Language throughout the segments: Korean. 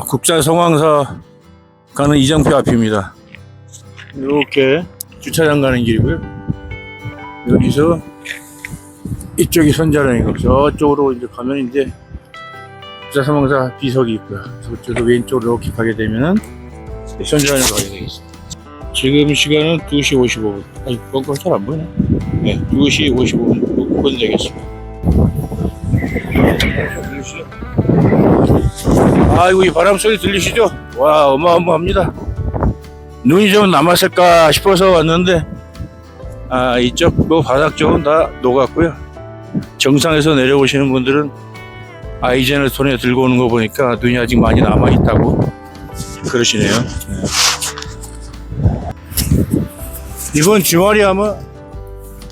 국산 성황사 가는 이정표 앞입니다. 이렇게 주차장 가는 길이고요. 여기서 이쪽이 선자령이고 저쪽으로 이제 가면 이제 국산 성황사 비석이 있고요. 저쪽 왼쪽으로 이렇게 가게 되면은 선자령 가게 되겠습니다. 지금 시간은 2시 55분. 아니, 그건 잘 안 보이네. 네, 2시 55분 되겠습니다. 아이고, 이 바람 소리 들리시죠? 와, 어마어마합니다. 눈이 좀 남았을까 싶어서 왔는데, 이쪽 바닥 쪽은 다 녹았고요. 정상에서 내려오시는 분들은 아이젠을 손에 들고 오는 거 보니까 눈이 아직 많이 남아있다고 그러시네요. 네. 이번 주말이 아마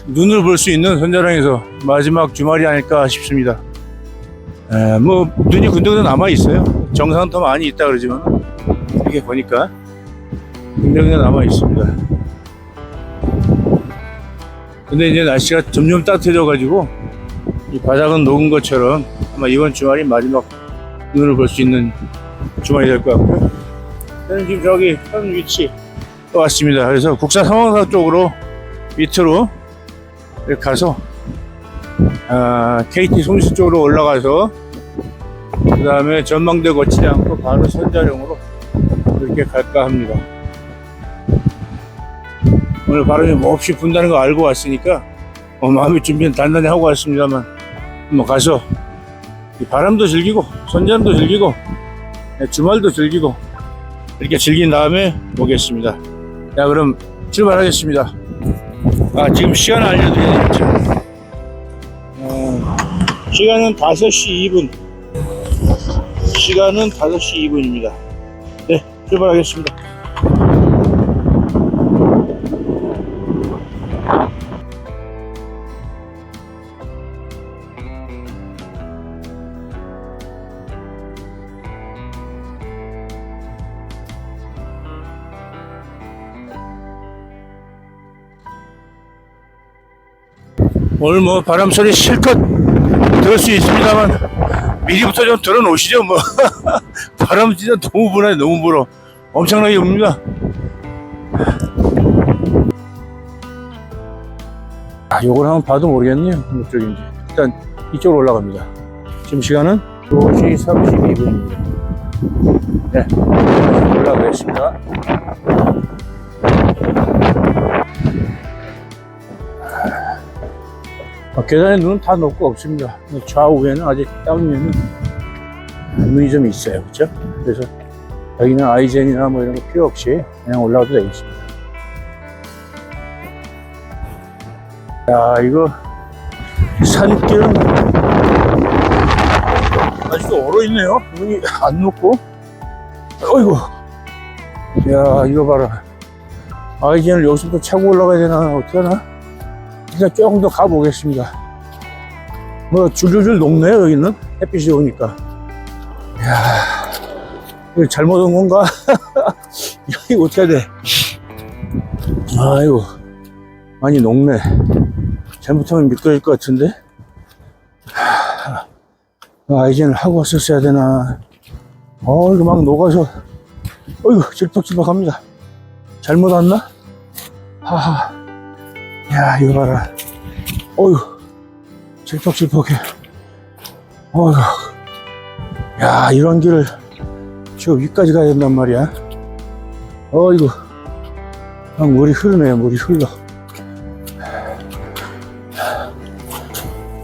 눈을 볼 수 있는 선자령에서 마지막 주말이 아닐까 싶습니다. 뭐 눈이 군데군데 남아 있어요. 정상은 더 많이 있다 그러지만 이렇게 보니까 군데군데 남아 있습니다. 근데 이제 날씨가 점점 따뜻해져 가지고 이 바닥은 녹은 것처럼 아마 이번 주말이 마지막 눈을 볼 수 있는 주말이 될 것 같고요. 저는 지금 저기 현 위치 왔습니다. 그래서 국산 성황사 쪽으로 밑으로 이렇게 가서 KT 송수 쪽으로 올라가서 그 다음에 전망대 거치지 않고 바로 선자령으로 이렇게 갈까 합니다. 오늘 바람이 몹시 분다는 거 알고 왔으니까 마음의 준비는 단단히 하고 왔습니다만 한번 가서 이 바람도 즐기고 선자령도 즐기고 주말도 즐기고 이렇게 즐긴 다음에 오겠습니다. 자, 그럼 출발하겠습니다. 지금 시간 알려드려야 되겠죠. 시간은 5시 2분. 시간은 5시 2분입니다. 네, 출발하겠습니다. 오늘 뭐 바람 소리 실컷 들을 수 있습니다만 미리부터 좀 들어놓으시죠 뭐. 바람 진짜 너무 불어요. 너무 불어. 엄청나게 붑니다. 요걸 한번 봐도 모르겠네요. 어느 쪽인지. 일단 이쪽으로 올라갑니다. 지금 시간은 2시 32분입니다 네, 올라가겠습니다. 계단에 눈은 다 녹고 없습니다. 좌우에는 아직 땅 위에는 눈이 좀 있어요. 그렇죠? 그래서 여기는 아이젠이나 뭐 이런 거 필요 없이 그냥 올라가도 되겠습니다. 야, 이거 산길은 아직도 얼어있네요. 눈이 안 녹고. 어이구. 야, 이거 봐라. 아이젠을 여기서부터 차고 올라가야 되나 어떡하나? 일단 조금 더 가보겠습니다. 뭐 줄줄줄 녹네요. 여기는 햇빛이 오니까. 이야, 이거 잘못 온 건가? 이거 어떻게 해야 돼? 아이고, 많이 녹네. 잘못하면 미끄러질 것 같은데. 아이젠을 하고 왔었어야 되나? 이거 막 녹아서 어이구, 질퍽질퍽합니다. 잘못 왔나? 하하. 야, 이거 봐라. 어휴, 질퍽질퍽해. 어휴. 야, 이런 길을 저 위까지 가야 된단 말이야. 어이구. 막 물이 흐르네요. 물이 흘러.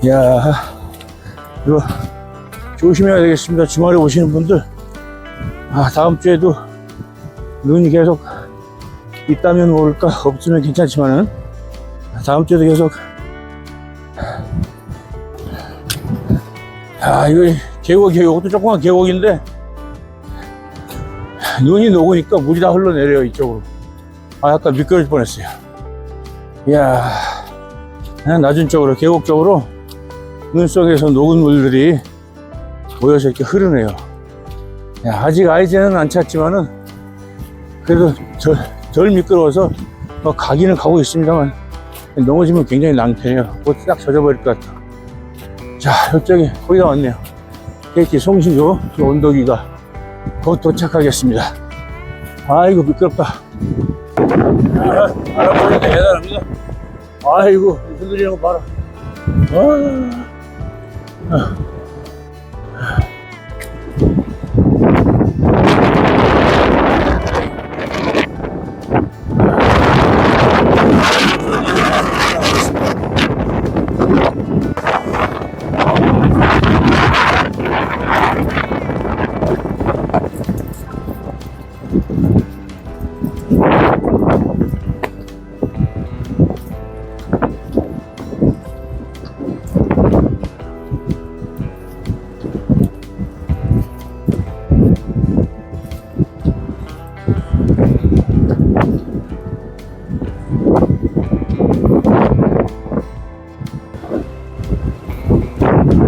야, 이거 조심해야 되겠습니다. 주말에 오시는 분들. 다음 주에도 눈이 계속 있다면 모를까, 없으면 괜찮지만은 다음 주에도 계속. 이거 계곡이에요. 이것도 조그만 계곡인데 눈이 녹으니까 물이 다 흘러내려요. 이쪽으로. 약간 미끄러질 뻔했어요. 이야, 그냥 낮은 쪽으로, 계곡 쪽으로 눈 속에서 녹은 물들이 모여서 이렇게 흐르네요. 아직 아이젠은 안 찼지만은 그래도 덜 미끄러워서 가기는 가고 있습니다만 넘어지면 굉장히 낭패예요. 곧 딱 젖어버릴 것 같아. 자, 이쪽에 거의 다 왔네요. KT 송신도 그 언덕이가 곧 도착하겠습니다. 아이고 미끄럽다. 바람 대단합니다. 아이고 흔들리는 거 봐라.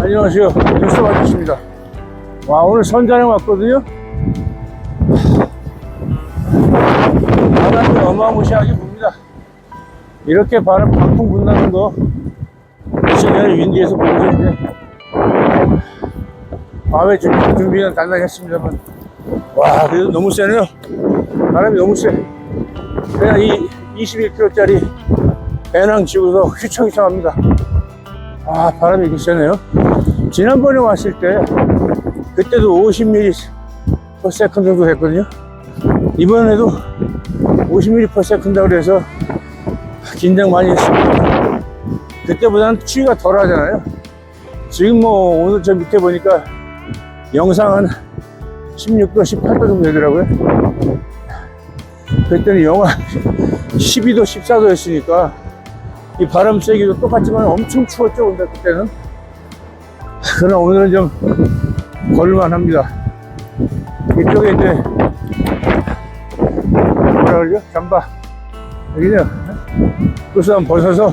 안녕하세요. 뉴스 마주십니다. 와, 오늘 선자령 왔거든요. 바람이 어마무시하게 붑니다. 이렇게 바람 방풍 분다는 거 며칠 전에 윈디에서 보여줬는데 밤에 준비는 단단히 했습니다만 와, 그래도 너무 세네요. 바람이 너무 세. 그냥 이 21km짜리 배낭 지고서 휘청휘청합니다. 아, 바람이 이렇게 세네요. 지난번에 왔을 때 그때도 50mm/s 정도 했거든요. 이번에도 50mm/s 그래서 긴장 많이 했습니다. 그때보다는 추위가 덜 하잖아요. 지금 뭐 오늘 저 밑에 보니까 영상 한 16도, 18도 정도 되더라고요. 그때는 영하 12도, 14도 였으니까 이 바람 쐬기도 똑같지만 엄청 추웠죠. 근데 그때는. 그러나 오늘은 좀 걸을만 합니다. 이쪽에 이제 뭐라 그러죠? 잠바 여기는 그래서 한번 벗어서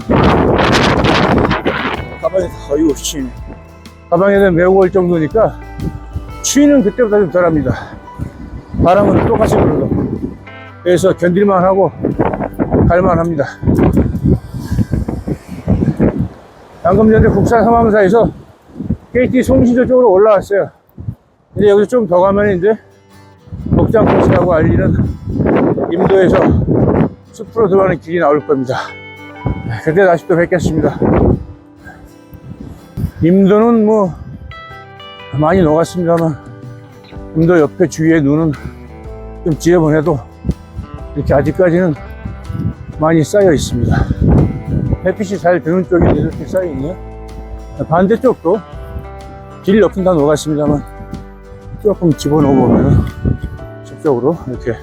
가방에 어이구 추위네. 가방에다 메고 올 정도니까 추위는 그때보다 좀 덜합니다. 바람은 똑같이 불어도. 그래서 견딜만 하고 갈만 합니다. 방금 전에 국산 삼함사에서 KT 송신도 쪽으로 올라왔어요. 근데 여기서 좀 더 가면 이제 목장 코스라고 알리는 임도에서 숲으로 들어가는 길이 나올 겁니다. 그때 다시 또 뵙겠습니다. 임도는 뭐 많이 녹았습니다만 임도 옆에 주위에 눈은 좀 지저분해도 이렇게 아직까지는 많이 쌓여 있습니다. 햇빛이 잘 드는 쪽이 이렇게 쌓여 있네요. 반대쪽도 길 옆은 다 녹았습니다만 조금 집어넣어보면 저쪽으로 이렇게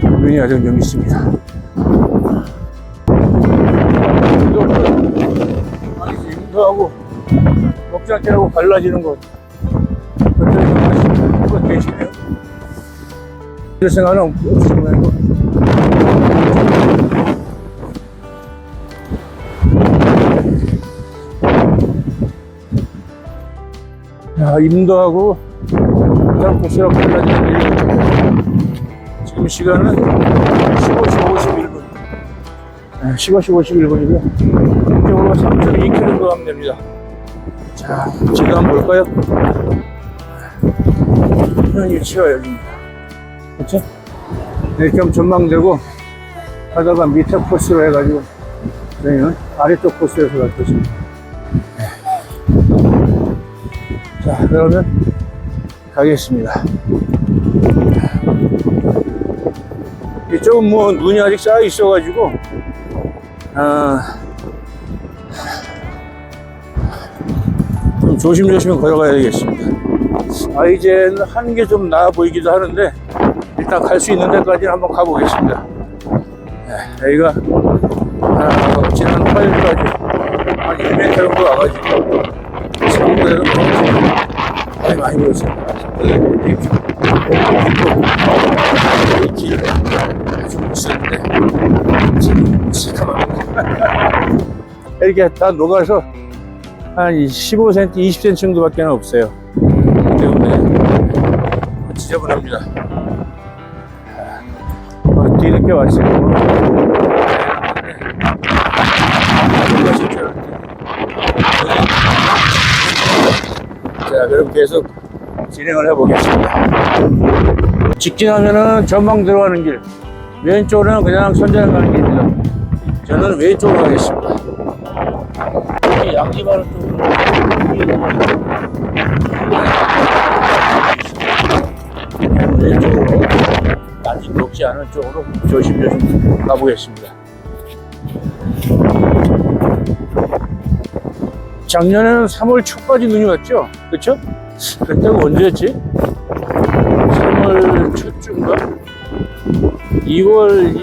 눈이 아주 좀 있습니다. 임도하고 목장대라고 갈라지는 것 그건 대신에요. 이럴 생각은 없으시면 임도하고 목장 코스라고 갈라지는 지금 시간은 15시 51분 15시 51분이고요 이쪽으로 3.2km 정도 가면 됩니다. 자, 지도 한번 볼까요? 위치가 여기입니다. 그쵸? 이렇게 하면 전망되고 하다가 밑에 코스로 해가지고 저희는 아래쪽 코스에서 갈 것입니다. 자, 그러면 가겠습니다. 이쪽은 뭐 눈이 아직 쌓여 있어가지고 좀 조심조심 걸어가야 되겠습니다. 이제는 하는 게 좀 나아 보이기도 하는데 일단 갈 수 있는 데까지는 한번 가보겠습니다. 여기가 지난 화요일까지 한 1m 정도 와가지고 지금보다는 많이 보였어요. 이 길 아주 못쓰는데 지금 시커멓습니다. 이렇게 다 녹아서 한 15cm, 20cm 정도밖에 없어요. 때문에 지저분합니다. 뒤늦게 왔으면 자, 그럼 계속 진행을 해보겠습니다. 직진하면은 전망 들어가는 길, 왼쪽으로는 그냥 선전을 가는 길입니다. 저는 왼쪽으로 가겠습니다. 여기 양지바로 쪽으로 왼쪽으로 난이 높지 않은 쪽으로 조심조심 가보겠습니다. 작년에는 3월 초까지 눈이 왔죠? 그쵸? 그때가 언제였지? 3월 초쯤인가? 2월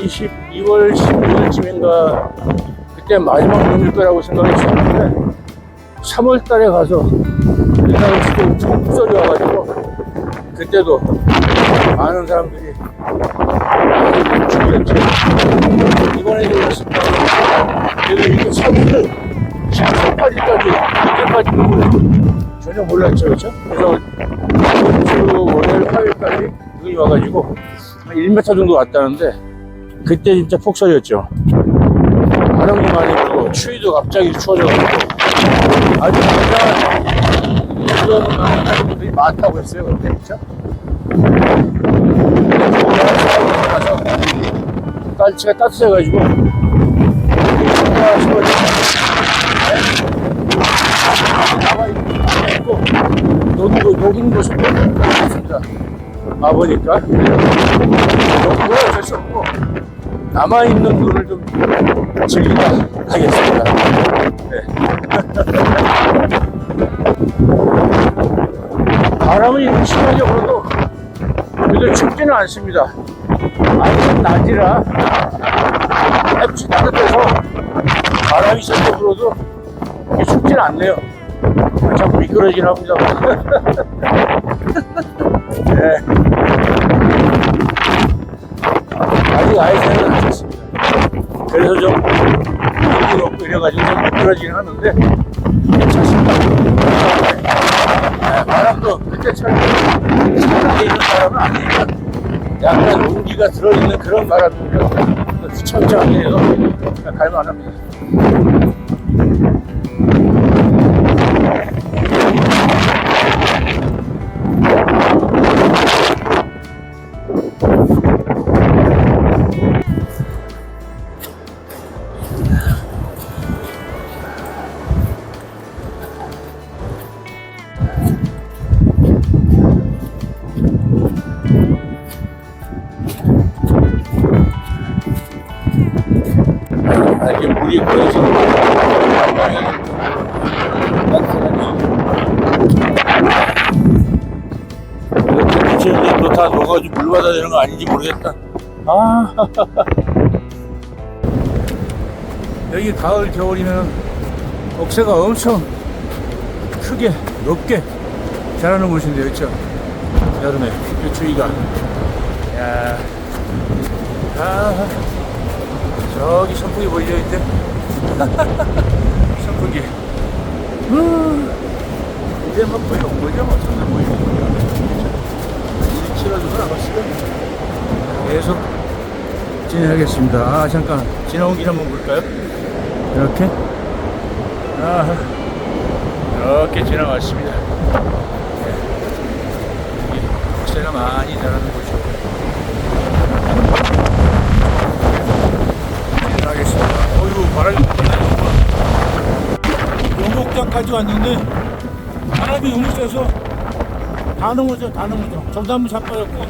16일쯤인가 그때 마지막 눈일 거라고 생각했었는데 3월 달에 가서 옛날에 폭설이 와가지고 그때도 많은 사람들이 죽였죠. 이번에도 그렇습니다. 그래도 이렇게 3월 18일까지 이때까지 전혀 몰랐죠, 그렇죠? 그래서 주 월요일 화요일까지 눈이 와가지고 1m 정도 왔다는데 그때 진짜 폭설이었죠. 바람도 많이 불고 추위도 갑자기 추워져가지고 아주 굉장한 그런 분들이 많다고 했어요. 그때 그렇죠? 날씨가 따뜻해가지고 남아있고 녹인 곳은 없습니다. 와보니까 녹고 어쩔 수 없고 남아있는 물을 좀 즐기다 하겠습니다. 네. 바람은 이렇게 심하게 불어도 그래도 춥지는 않습니다. 아직은 낮이라 햇빛이 따뜻해서 바람이 세게 불어도 춥지는 않네요. 자꾸 미끄러지긴 합니다. 네. 아직 아이새는 안 쳤습니다. 그래서 좀 힘이 없고 이래가지고 좀 미끄러지긴 하는데 괜찮습니다. 네, 바람도 그때처럼 차게 있는 바람은 아니니까 약간 온기가 들어있는 그런 바람이면 천천히 해서 갈만합니다. 이게 물이 고여서 이렇게 미치는데 또 다 녹아가지고 물 받아야 되는 거 아닌지 모르겠다. 아 여기 가을 겨울이면 억새가 엄청 크게 높게 자라는 곳인데 그렇죠? 여름에 추위가 야 저기 선풍기 보이죠 이제? 선풍기 이제 막 거의 온 거죠? 뭐 천장 보이는 거죠? 일이 치러져서 나갔을까? 계속 진행하겠습니다. 아 잠깐 지나온 길 한번 볼까요? 이렇게 이렇게 지나갔습니다. 여기 억새가 많이 자라는 곳이고 어이구 바람이 불네. 용목장까지 왔는데 바람이 너무 세서 다 넘어져. 전단무 자빠졌고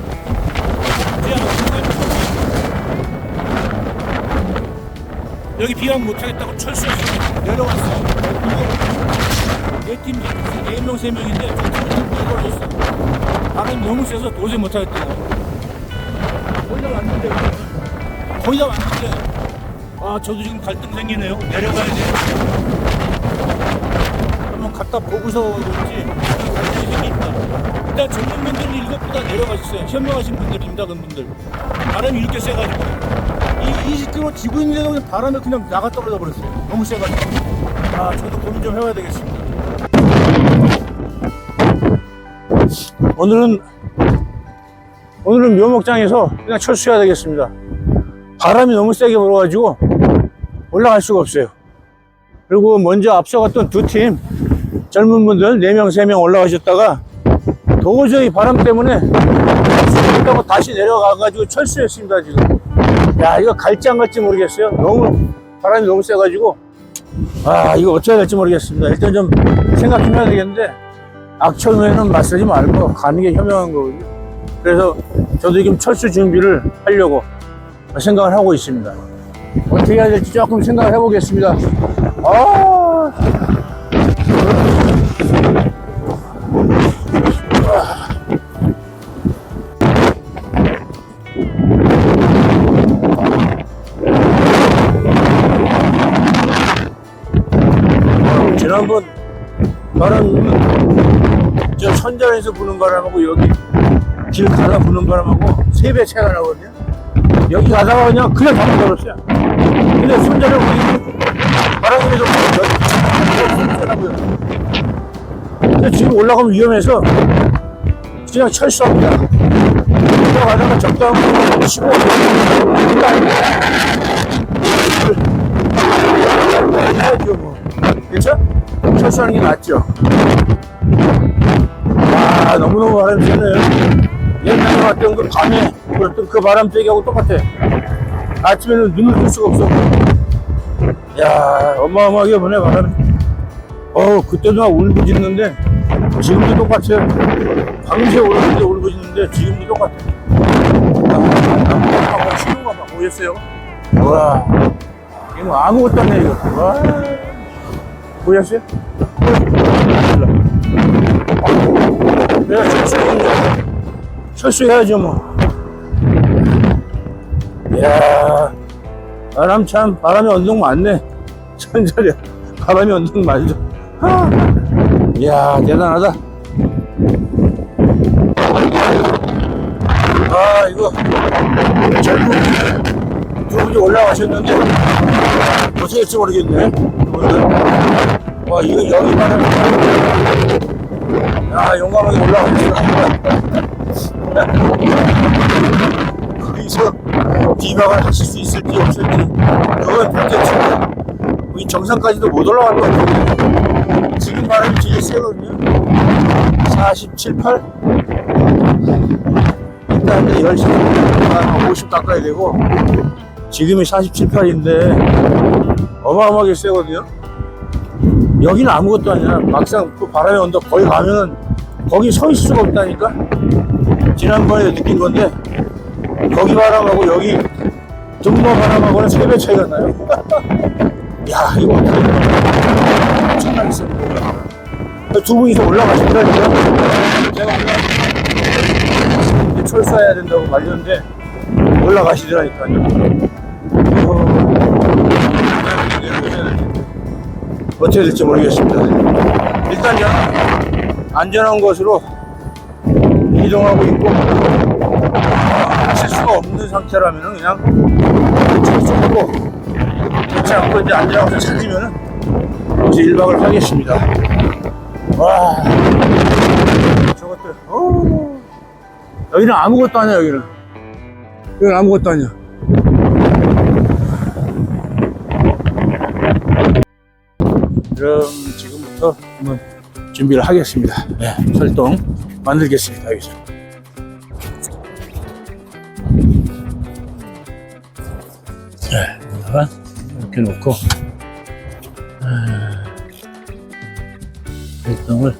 여기 비양 못하겠다고 철수했어. 내려왔어. 내 팀 4명 3명인데 걸렸어. 바람이 너무 세서 도저히 못하겠다고 거의 다 왔는데 아, 저도 지금 갈등 생기네요. 내려가야 돼. 한번 갖다 보고서 그런지 갈등이 생깁니다. 일단 젊은 분들은 이것보다 내려가셨어요. 현명하신 분들입니다, 그분들. 바람이 이렇게 세가지고. 이 20km 지고 있는데도 그냥 바람에 그냥 나가 떨어져 버렸어요. 너무 세가지고. 아, 저도 고민 좀 해봐야 되겠습니다. 오늘은 묘목장에서 그냥 철수해야 되겠습니다. 바람이 너무 세게 불어가지고 올라갈 수가 없어요. 그리고 먼저 앞서갔던 두 팀 젊은 분들 4명, 3명 올라가셨다가 도저히 바람 때문에 못하고 다시 내려가가지고 철수했습니다, 지금. 야, 이거 갈지 안 갈지 모르겠어요. 바람이 너무 세가지고. 아, 이거 어떻게 해야 될지 모르겠습니다. 일단 좀 생각해봐야 되겠는데, 악천후에는 맞서지 말고 가는 게 현명한 거거든요. 그래서 저도 지금 철수 준비를 하려고 생각을 하고 있습니다. 어떻게 해야 될지 조금 생각을 해보겠습니다. 지난번 바람은 저 선전에서 부는 바람하고 여기 길 가다 부는 바람하고 3배 차이가 나거든요. 여기 가다가 그냥 잘못 걸었어요. 근데 손자를 보니 바람에서 부는 근데 지금 올라가면 위험해서 그냥 철수합니다. 올라가다가 적당히 치고 해야죠 뭐. 그렇죠? 철수하는 게 낫죠. 아, 너무너무 바람이 세네요. 옛날에 왔던 그 밤에 불었던 그 바람 쐬기하고 똑같아. 아침에는 눈을 뜰 수가 없어. 야, 어마어마하게 보네, 바람이. 그때도 막 울부짖는데, 지금도 똑같아요. 밤새 오르는데 울부짖는데, 지금도 똑같아. 나무가 치는 거 봐. 보셨어요? 와, 이거 아무것도 안 해, 이거. 와, 보셨어요? 내가 철수해야죠, 뭐. 이야, 바람이 언덕 많네. 천절이야. 바람이 언덕 많죠. 이야, 대단하다. 이거, 젊은 두 분이 올라가셨는데, 어떻게 될지 모르겠네. 와, 이거 여기 바람이. 야, 용감하게 올라가셨어. 거기서 비박을 하실 수 있을지 없을지 그건 별개치고 이 정상까지도 못 올라갈 것 같아요. 지금 바람이 되게 세거든요. 47, 8 일단 10시 한 50 가까이 되고 지금이 47, 8인데 어마어마하게 세거든요. 여기는 아무것도 아니야. 막상 그 바람의 언덕 거기 가면은 거기 서 있을 수가 없다니까. 지난번에 느낀 건데 거기 바람하고 여기 등모 바람하고는 3배 차이가 나요. 야, 이거 어떡해. 엄청나게 셉니다. 두 분이서 올라가시더라고요. 제가 철수해야 된다고 말렸는데 올라가시더라니까요. 어떻게 될지 모르겠습니다. 일단 안전한 곳으로 이동하고 있고 실수가 없는 상태라면 그냥 철수하고 그렇지 않고 이제 안전한 곳을 찾으면 이제 1박을 하겠습니다. 와, 저것들 여기는 아무것도 아니야. 여기는 아무것도 아니야. 그럼 지금부터 한번 준비를 하겠습니다. 네, 설동 만들겠습니다. 여기서. 네, 이렇게 놓고 설동을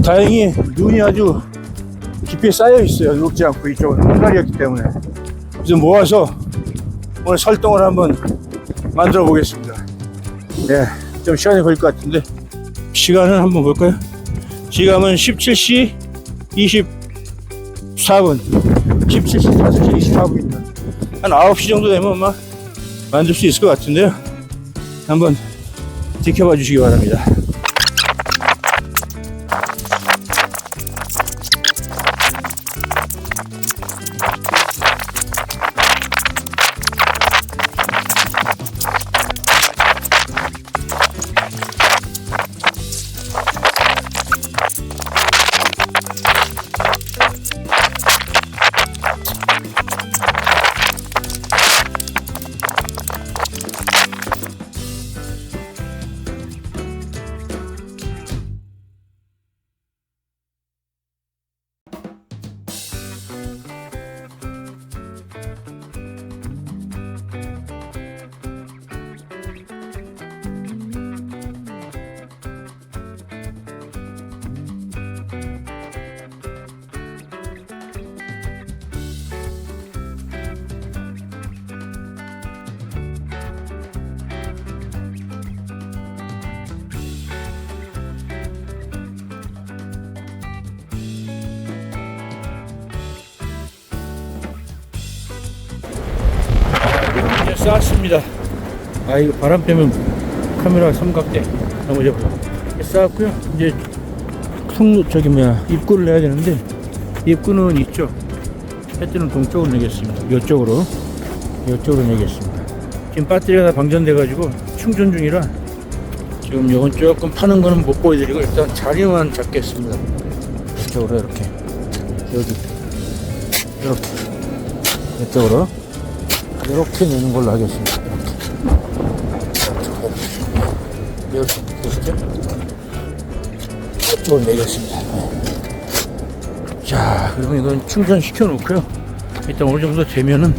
다행히 눈이 아주 깊이 쌓여 있어요. 녹지 않고 이쪽은 흙날이었기 때문에. 그래서 모아서 오늘 설동을 한번 만들어 보겠습니다. 네, 좀 시간이 걸릴 것 같은데 시간은 한번 볼까요? 지금은 17시 24분 17시 5시 24분입니다. 한 9시 정도 되면 아마 만들 수 있을 것 같은데요. 한번 지켜봐 주시기 바랍니다. 쌓았습니다. 아, 이거 바람 빼면 카메라 삼각대 넘어져버려. 쌓았고요. 이제 입구를 내야 되는데, 입구는 이쪽, 헤드는 동쪽으로 내겠습니다. 이쪽으로 내겠습니다. 지금 배터리가 다 방전돼 가지고 충전 중이라 지금 요건 조금 파는 거는 못 보여드리고 일단 자리만 잡겠습니다. 이쪽으로 이렇게, 여기 이쪽으로 이렇게 내는 걸로 하겠습니다. 이렇게 보시죠. 이쪽으로 내겠습니다. 자, 그러면 이건 충전시켜 놓고요. 일단 어느 정도 되면은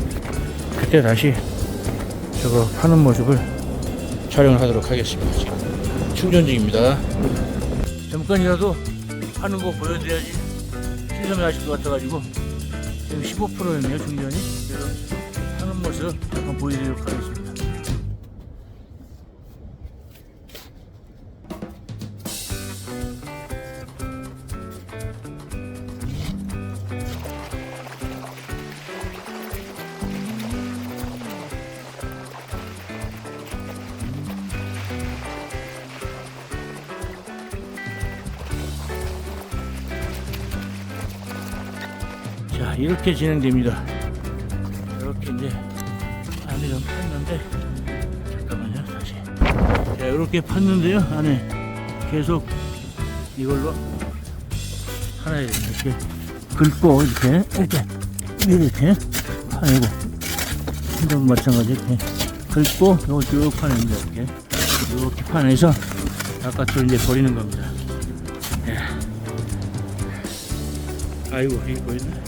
그때 다시 저거 파는 모습을 촬영을 하도록 하겠습니다. 지금 충전 중입니다. 잠깐이라도 하는 거 보여드려야지 신선해 하실 것 같아가지고 지금 15%였네요 충전이. 그래서 하는 모습 잠깐 보여드리도록 하겠습니다. 자, 이렇게 진행됩니다. 이렇게 이제 안에 좀 팠는데, 잠깐만요, 다시. 자, 이렇게 팠는데요, 안에 계속 이걸로 하나 이렇게 긁고 이렇게 파내고, 한정 마찬가지 이렇게 긁고 이거 쭉 파냅니다. 이렇게 파내서 바깥으로 이제 버리는 겁니다. 예. 아이고, 이게 보이네.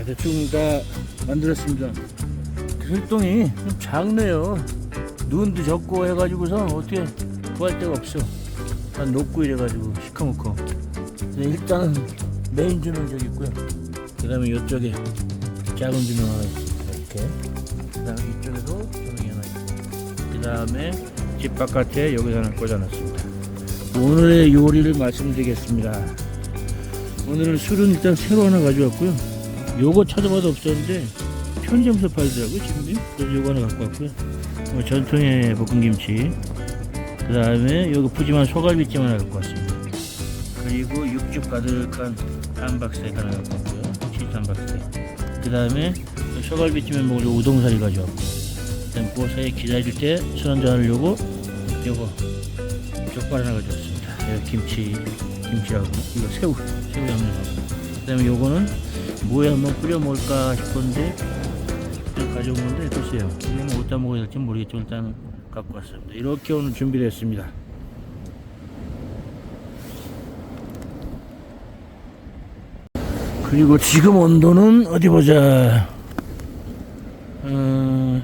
대충 다 만들었습니다. 필동이 좀 작네요. 눈도 적고 해가지고서 어떻게 구할 데가 없어. 다 녹고 이래가지고 시커멓고. 일단은 메인 조명 저기 있고요. 그 다음에 이쪽에 작은 조명 하나 있습니다. 이렇게. 그 다음에 이쪽에도 조명이 하나 있고. 그 다음에 집 바깥에 여기 하나 꽂아놨습니다. 오늘의 요리를 말씀드리겠습니다. 오늘은 술은 일단 새로 하나 가져왔고요. 요거 찾아봐도 없었는데 편의점에서 팔더라고요 지금. 그래서 요거 하나 갖고 왔고요. 전통의 볶음김치, 그 다음에 여기 푸짐한 소갈비찜 하나 갖고 왔습니다. 그리고 육즙 가득한 단박스테이크 하나 갖고 왔고요. 치즈 단박스테이크. 그 다음에 소갈비찜에 먹을 우동사리 가져왔고, 그 다음에 그 사이에 기다릴 때 술 한잔 하려고 요거 족발 하나 가져왔습니다. 여기 김치하고 이거 새우 양념하고. 그 다음에 요거는 뭐에 한번 끓여 먹을까 싶었는데 가져온 건데 글쎄요, 이거는 어디다 먹어야 될지 모르겠지만 일단 갖고 왔습니다. 이렇게 오늘 준비를 했습니다. 그리고 지금 온도는 어디 보자, 한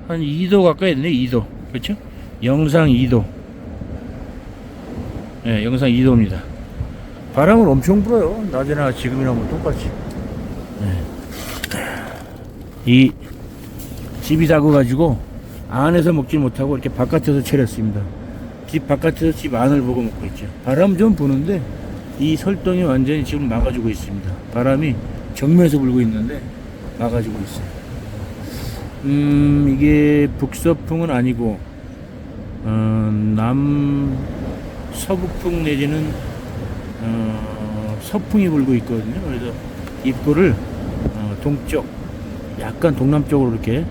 2도 가까이 됐네. 2도, 그렇죠? 영상 2도. 네, 영상 2도입니다. 바람은 엄청 불어요. 낮에나 지금이나 뭐 똑같이. 네. 이 집이 작아가지고 안에서 먹지 못하고 이렇게 바깥에서 차렸습니다. 집 바깥에서 집 안을 보고 먹고 있죠. 바람 좀 부는데 이 설동이 완전히 지금 막아주고 있습니다. 바람이 정면에서 불고 있는데 막아주고 있어요. 이게 북서풍은 아니고 서북풍 내지는 서풍이 불고 있거든요. 그래서 입구를 동쪽, 약간 동남쪽으로 이렇게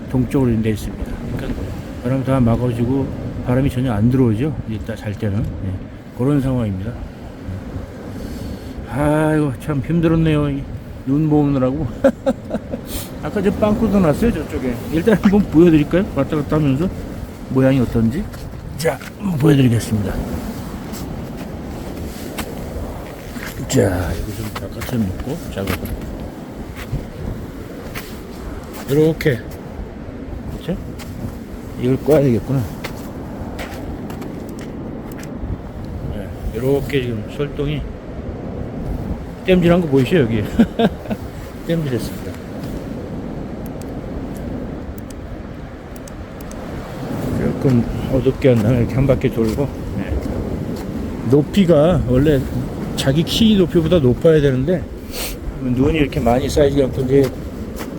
동쪽으로 냈습니다. 그러니까 바람 다 막아주고 바람이 전혀 안 들어오죠. 이따 잘 때는 그런 상황입니다. 아이고 참 힘들었네요. 눈 모으느라고. 아까 저 빵꾸도 났어요 저쪽에. 일단 한번 보여드릴까요? 왔다 갔다 하면서 모양이 어떤지. 자, 한번 보여드리겠습니다. 자, 이거 좀 바깥에 놓고 작업을 이렇게, 그렇죠? 이걸 꺼야 되겠구나. 네, 이렇게 지금 설동이 땜질한 거 보이시죠 여기? 땜질했습니다. 조금 어둡게 한 다음에 이렇게 한 바퀴 돌고. 네. 높이가 원래 자기 키 높이보다 높아야 되는데 눈이 이렇게 많이 쌓이지 않고 이제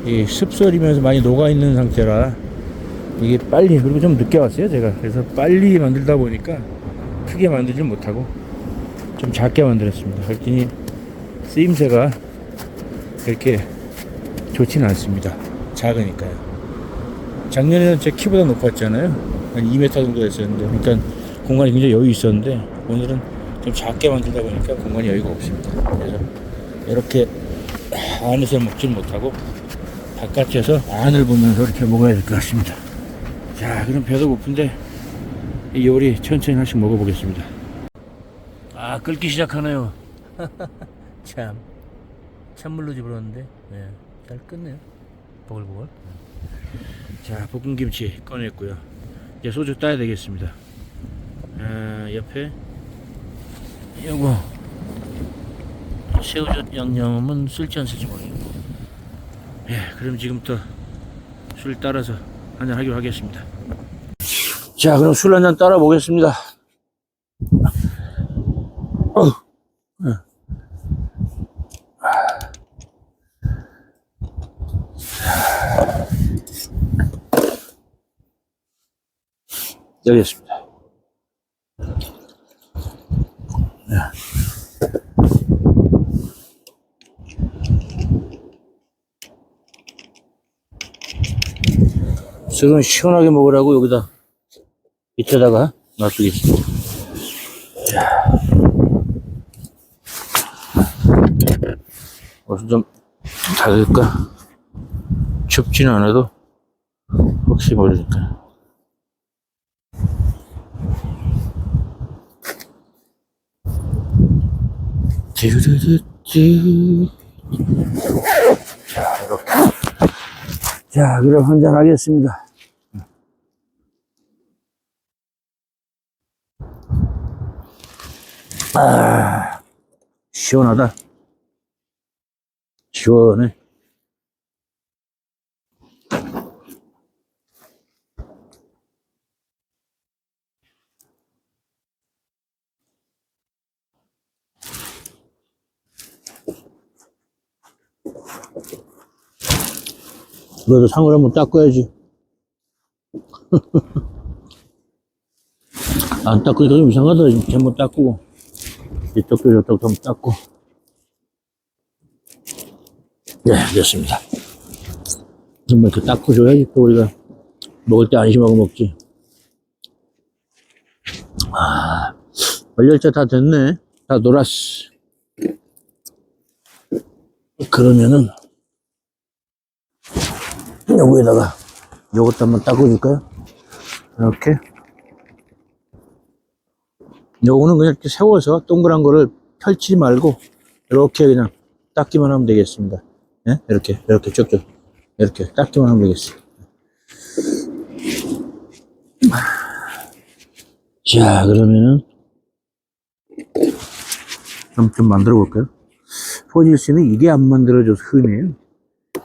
이 습설이면서 많이 녹아 있는 상태라 이게 빨리, 그리고 좀 늦게 왔어요 제가. 그래서 빨리 만들다 보니까 크게 만들지 못하고 좀 작게 만들었습니다. 그랬더니 쓰임새가 그렇게 좋지는 않습니다. 작으니까요. 작년에는 제 키보다 높았잖아요. 한 2m 정도 됐었는데, 그러니까 공간이 굉장히 여유 있었는데 오늘은 좀 작게 만들다 보니까 공간이 여유가 없습니다. 그래서 이렇게 안에서 먹지는 못하고 바깥에서 안을 보면서 이렇게 먹어야 될 것 같습니다. 자, 그럼 배도 고픈데 이 요리 천천히 하나씩 먹어보겠습니다. 아, 끓기 시작하네요. 참, 찬물로 집어넣었는데 잘 끓네요. 보글보글. 자, 볶은 김치 꺼냈고요. 이제 소주 따야 되겠습니다. 옆에 요거 새우젓 양념은 쓸지 안 쓸지 모르겠고, 그럼 지금부터 술 따라서 한잔 하기로 하겠습니다. 자, 그럼 술 한잔 따라 보겠습니다. 여기 있습니다. 지금 시원하게 먹으라고 여기다 밑에다가 놔두겠습니다. 옷을 좀 닫을까? 춥지는 않아도 혹시 모르니까. 띠르르르. 자, 이렇게. 자, 그럼 한잔 하겠습니다. 아, 시원하다. 시원해. 그래도 상을 한번 닦아야지. 안 닦으니까 좀 이상하다. 이렇게 한번 닦고, 이쪽도 저쪽도 한번 닦고. 네, 됐습니다. 정말 이렇게 닦고 줘야지 또 우리가 먹을 때 안심하고 먹지. 아, 완료일자 다 됐네. 다 놀았어. 그러면은 여기에다가 요것도 한번 닦아줄까요? 이렇게. 요거는 그냥 이렇게 세워서 동그란 거를 펼치지 말고 이렇게 그냥 닦기만 하면 되겠습니다. 네? 이렇게 쭉쭉 이렇게 닦기만 하면 되겠습니다. 자, 그러면은 좀 만들어 볼까요? 포질씨는 이게 안 만들어져서 흠이에요.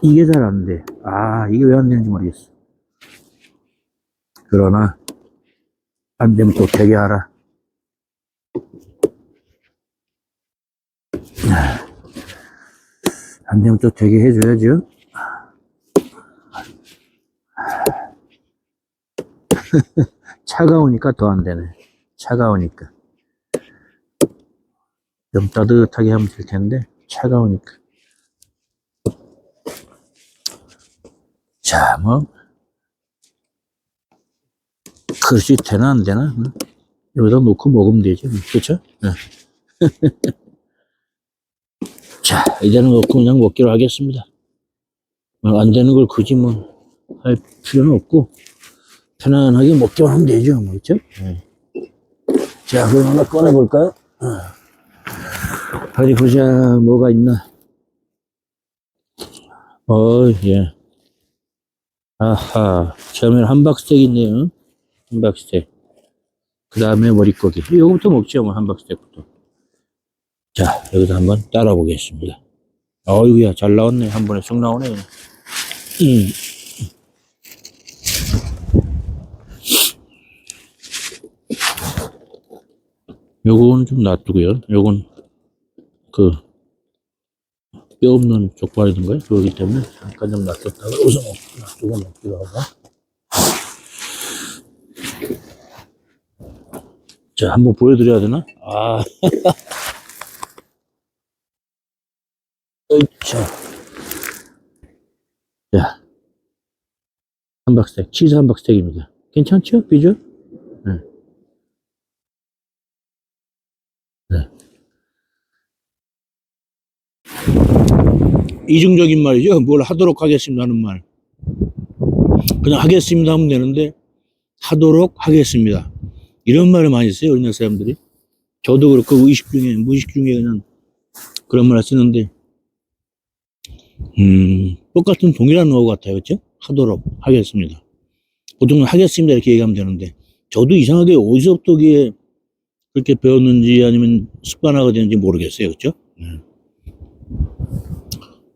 이게 잘 안 돼. 아, 이게 왜 안 되는지 모르겠어. 그러나 안 되면 또 되게 하라. 안 되면 또 되게 해줘야죠. 차가우니까 더 안 되네. 차가우니까. 좀 따뜻하게 하면 될 텐데, 차가우니까. 자, 뭐, 그릇이 되나 안 되나? 응? 여기다 놓고 먹으면 되죠. 그쵸? 네. 자, 이제는 놓고 그냥 먹기로 하겠습니다. 안 되는 걸 굳이 뭐, 할 필요는 없고, 편안하게 먹기만 하면 되죠. 뭐, 그쵸? 네. 자, 그럼 하나 꺼내볼까요? 어디 보자, 뭐가 있나? 예. 아하, 처음에는 함박스테이크 있네요. 함박스테이크. 그 다음에 머릿고기. 이거부터 먹죠, 뭐, 함박스테이크부터. 자, 여기서 한번 따라 보겠습니다. 어이구야, 잘 나왔네. 한 번에 쑥 나오네. 요거는 좀 놔두고요. 요건, 뼈 없는 족발이던가요? 그러기 때문에 잠깐 좀 놔뒀다가 우선 놔두고 먹기로 하고. 자, 한번 보여드려야 되나? 자, 함박스테이크, 치즈 함박스테이크입니다. 괜찮죠? 비주얼? 네. 네. 이중적인 말이죠. 뭘 하도록 하겠습니다 하는 말. 그냥 하겠습니다 하면 되는데, 하도록 하겠습니다. 이런 말을 많이 써요, 우리나라 사람들이. 저도 그렇고, 무의식 중에 그냥 그런 말을 쓰는데, 똑같은 동일한 어구 같아요. 그렇죠? 하도록 하겠습니다. 보통은 하겠습니다 이렇게 얘기하면 되는데, 저도 이상하게 어디서부터 그렇게 배웠는지 아니면 습관화가 되는지 모르겠어요. 그렇죠?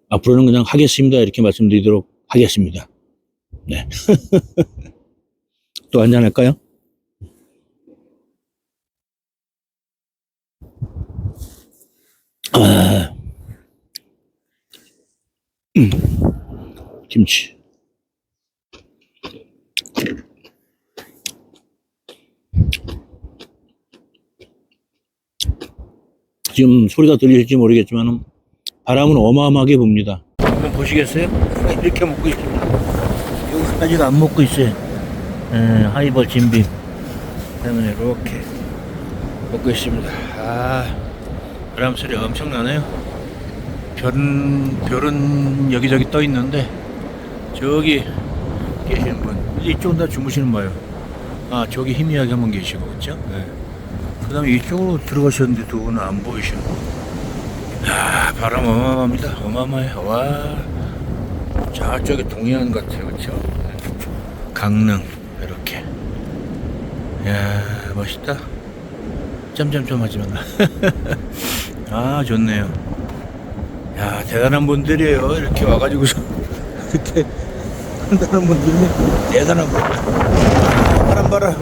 앞으로는 그냥 하겠습니다 이렇게 말씀드리도록 하겠습니다. 네. 또 한잔 할까요? 김치. 지금 소리가 들리실지 모르겠지만 바람은 어마어마하게 붑니다. 한번 보시겠어요? 이렇게 먹고 있습니다. 여기까지도 안 먹고 있어요. 하이볼 진빔 때문에 이렇게 먹고 있습니다. 바람 소리 엄청나네요. 별은 여기저기 떠 있는데 저기 계시는 분 이쪽은 다 주무시는 거예요. 저기 희미하게 한 분 계시고 그렇죠? 네. 그 다음에 이쪽으로 들어가셨는데 두 분은 안 보이시고. 바람 어마어마합니다. 어마어마해요. 와, 저쪽에 동해안 같아요. 그렇죠? 강릉 이렇게. 야, 멋있다. 점점점 하지만 좋네요. 야, 대단한 분들이에요. 이렇게 와가지고서 이렇게 한다는 분들이네. 대단한 분. 바람 봐라.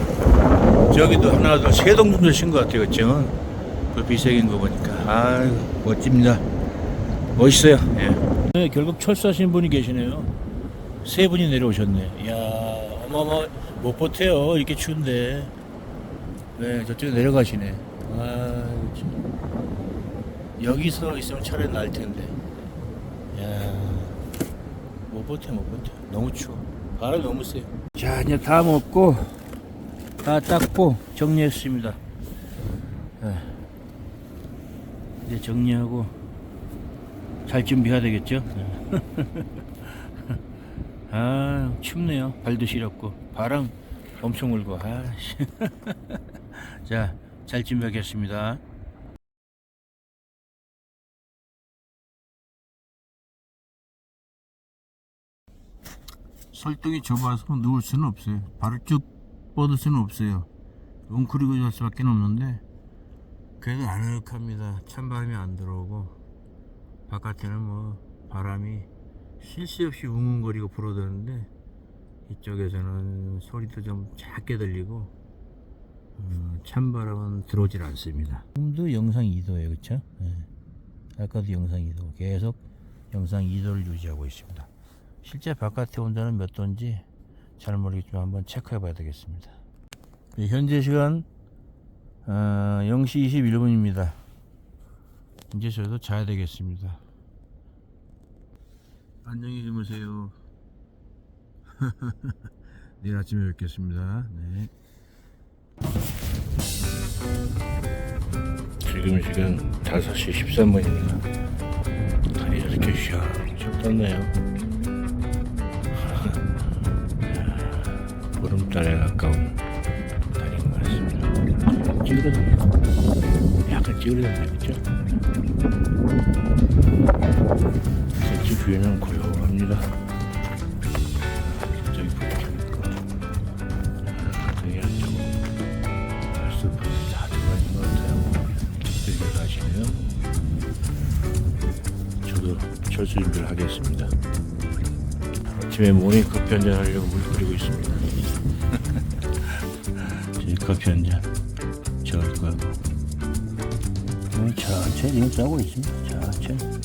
저기도 하나 더 세 동 정도 신 것 같아요. 그쵸? 불빛 색인 거 보니까 멋집니다. 멋있어요. 예. 네, 결국 철수하신 분이 계시네요. 세 분이 내려오셨네. 이야, 어마어마 못 버텨요. 이렇게 추운데. 네, 저쪽에 내려가시네. 여기서 있으면 차라리 날 텐데. 야, 못 버텨. 너무 추워. 바람이 너무 세요. 자, 이제 다 먹고, 다 닦고, 정리했습니다. 이제 정리하고, 잘 준비해야 되겠죠? 춥네요. 발도 시렵고, 바람 엄청 불고, 자, 잘 준비하겠습니다. 설득이 좁아서 누울 수는 없어요. 발을 쭉 뻗을 수는 없어요. 웅크리고 잘 수밖에 없는데 그래도 아늑합니다. 찬바람이 안 들어오고 바깥에는 뭐 바람이 쉴 새 없이 웅웅거리고 불어대는데 이쪽에서는 소리도 좀 작게 들리고 찬바람은 들어오질 않습니다. 지금도 영상 2도예요, 그쵸? 네. 아까도 영상 2도, 계속 영상 2도를 유지하고 있습니다. 실제 바깥의 온도는 몇 도인지 잘 모르겠지만 한번 체크해 봐야 되겠습니다. 네, 현재 시간 0시 21분입니다. 이제 저도 자야 되겠습니다. 안녕히 주무세요. 내일 아침에 뵙겠습니다. 네. 지금 시간 5시 13분입니다. 달이 이렇게 슉 떴네요. 보름달에 가까운 달인 것 같습니다. 찌그러졌네. 약간 찌그러졌네, 그쵸? 집 주위는 고요합니다. 저기 붙여있고, 저기 안쪽 벌써 다 들어가 있는 것 같아요. 집들이 가시네요. 저도 철수 준비를 하겠습니다. 아침에 모닝커피 한잔 하려고 물 끓이고 있습니다. 저희 커피 한잔 저을 거고, 천천히 지금 싸고 있습니다. 천천히.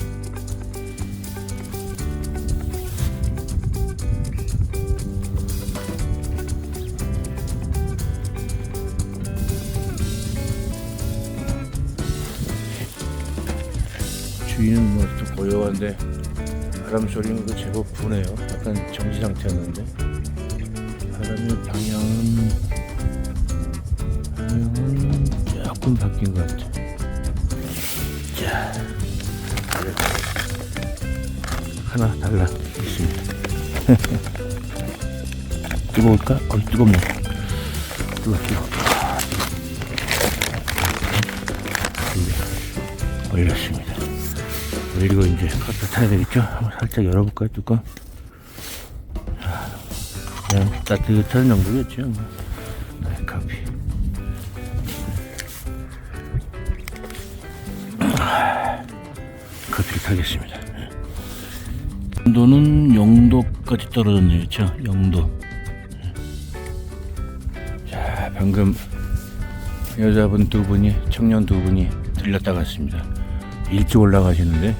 주위는 뭐 또 고요한데 바람 소리는 그 제법 부네요. 약간 정지 상태였는데 바람의 방향은 조금 바뀐 것 같아. 자, 하나 달라 있습니다. 뜨거울까? 뜨겁네. 뜨거워. 올렸습니다. 그리고 이제 커피 타야 되겠죠? 한번 살짝 열어볼까요, 뚜껑? 그냥 따뜻한 정도겠죠. 네, 커피. 커피를 타겠습니다. 온도는 0도까지 떨어졌네요, 그렇죠? 0도. 자, 방금 여자분 두 분이, 청년 두 분이 들렸다 갔습니다. 일찍 올라가시는데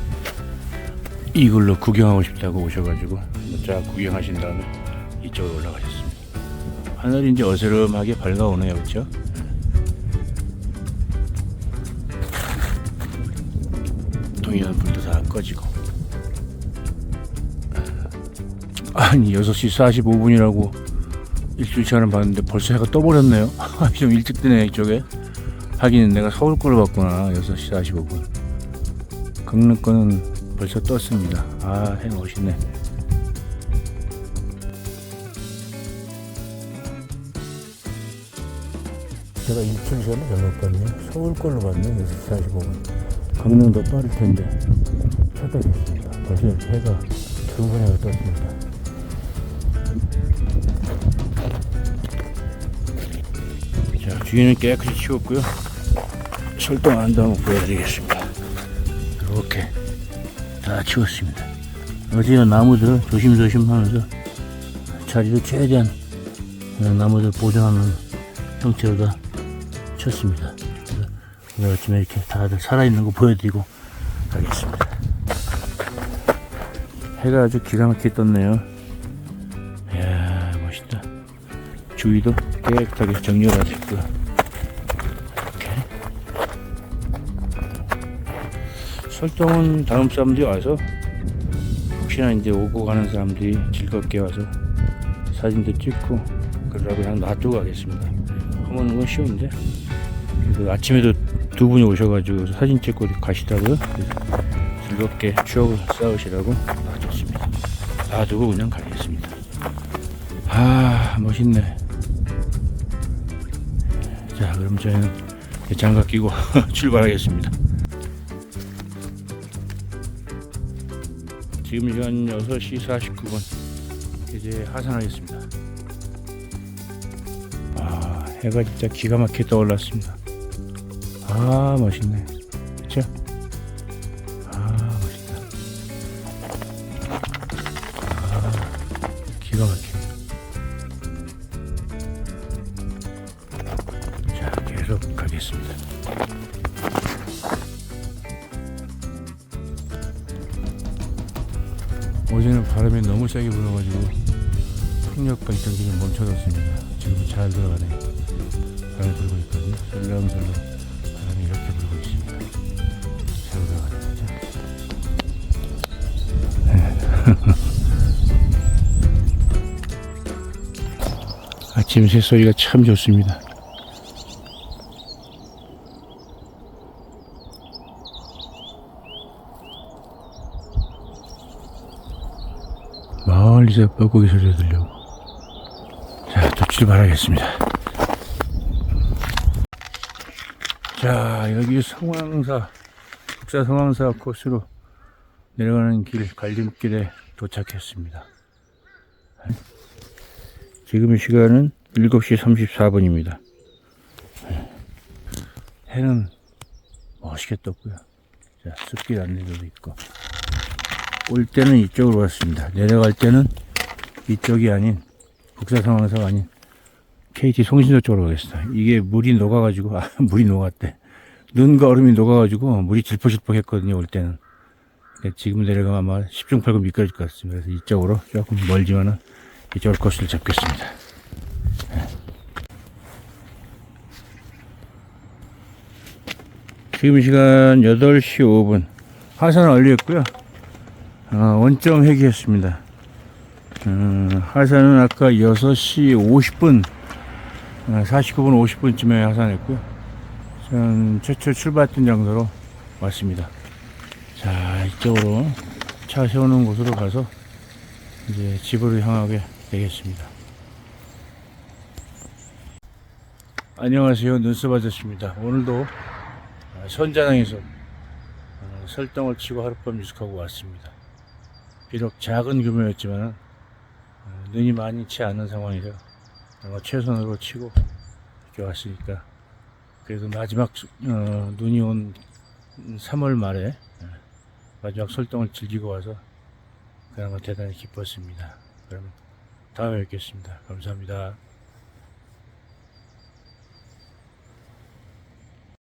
이걸로 구경하고 싶다고 오셔가지고 쫙 구경하신 다음에 이쪽으로 올라가셨습니다. 하늘이 이제 어스름하게 밝아오네요, 그렇죠? 동해안 불도 다 꺼지고. 아니 6시 45분이라고 일주일 시간을 봤는데 벌써 해가 떠버렸네요. 좀 일찍 뜨네 이쪽에. 하긴 내가 서울 걸로 봤구나. 6시 45분. 강릉 거는 벌써 떴습니다. 아, 해 멋있네. 제가 일주일 전에 잘못 봤네요. 서울 걸로 봤네요. 6시 45분. 강릉 더 빠를 텐데 찾아겠습니다. 벌써 이렇게 해가 두 번 해가 떴습니다. 자, 주위는 깨끗이 치웠고요. 설동 안도 한번 보여드리겠습니다. 이렇게 다 치웠습니다. 어제는 나무들 조심조심 하면서 자리를 최대한 나무들 보존하는 형태로 다 쳤습니다. 오늘 아침에 이렇게 다들 살아있는 거 보여드리고 가겠습니다. 해가 아주 기가 막히게 떴네요. 이야, 멋있다. 주위도 깨끗하게 정리가 됐고요. 이렇게 설동은 다음 사람들이 와서 혹시나 이제 오고 가는 사람들이 즐겁게 와서 사진도 찍고 그러라고 그냥 놔두고 가겠습니다. 하면 건 쉬운데 그래서 아침에도 두 분이 오셔가지고 사진 찍고 가시다고요. 그래서 즐겁게 추억을 쌓으시라고 놔뒀습니다. 놔두고 그냥 가겠습니다. 아, 멋있네. 자, 그럼 저희는 장갑 끼고 출발하겠습니다. 지금 시간 6시 49분. 이제 하산하겠습니다. 아, 해가 진짜 기가 막히게 떠올랐습니다. 아, 멋있네. 그쵸? 아, 멋있다. 아, 기가 막히네. 자, 세게 불어가지고 풍력 발전기를 멈춰뒀습니다. 지금 잘 들어가네. 바람이 불고 있거든요. 설렁설렁 바람이 이렇게 불고 있습니다. 잘 들어가네. 아침 새소리가 참 좋습니다. 멀리서 뻐꾸기 소리가 들려오고. 자, 또 출발하겠습니다. 자, 여기 성황사, 북사 성황사 코스로 내려가는 길, 갈림길에 도착했습니다. 지금 시간은 7시 34분입니다. 해는 멋있게 떴고요. 자, 숲길 안내도도 있고. 올 때는 이쪽으로 왔습니다. 내려갈 때는 이쪽이 아닌, 북사 상황사가 아닌 KT 송신도 쪽으로 가겠습니다. 이게 물이 녹아가지고, 물이 녹았대. 눈과 얼음이 녹아가지고 물이 질퍽질퍽 했거든요, 올 때는. 지금 내려가면 아마 10중 8구 미끄러질 것 같습니다. 그래서 이쪽으로 조금 멀지만은 이쪽으로 코스를 잡겠습니다. 지금 시간 8시 5분. 하산을 완료했고요. 원점 회귀했습니다. 하산은 아까 6시 50분, 49분 50분쯤에 하산했고요. 전 최초 출발했던 장소로 왔습니다. 자, 이쪽으로 차 세우는 곳으로 가서 이제 집으로 향하게 되겠습니다. 안녕하세요. 눈썹 아저씨입니다. 오늘도 선자당에서 설덩을 치고 하룻밤 유숙하고 왔습니다. 비록 작은 규모였지만 눈이 많이 치지 않는 상황이라 최선으로 치고 이렇게 왔으니까 그래도 마지막 눈이 온 3월 말에 마지막 설덩을 즐기고 와서 그나마 대단히 기뻤습니다. 그럼 다음에 뵙겠습니다. 감사합니다.